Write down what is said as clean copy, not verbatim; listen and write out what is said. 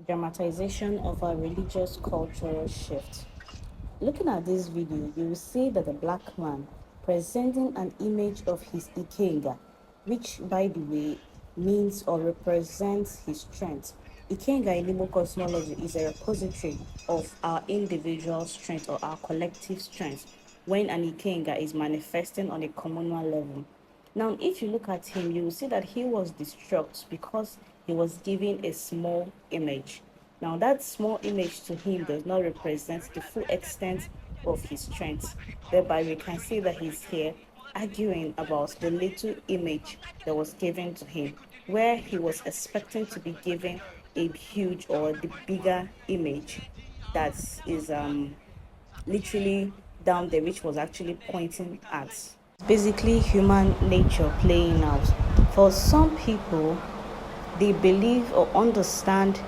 Dramatization of a religious cultural shift. Looking at this video, you will see that the black man presenting an image of his Ikenga, which by the way means or represents his strength. Ikenga in Igbo cosmology is a repository of our individual strength or our collective strength when an Ikenga is manifesting on a communal level. Now, if you look at him, you will see that he was distraught because he was given a small image. Now, that small image to him does not represent the full extent of his strength. Thereby, we can see that he's here arguing about the little image that was given to him, where he was expecting to be given a huge or the bigger image that is literally down there, which was actually pointing at. Basically, human nature playing out. For some people, they believe or understand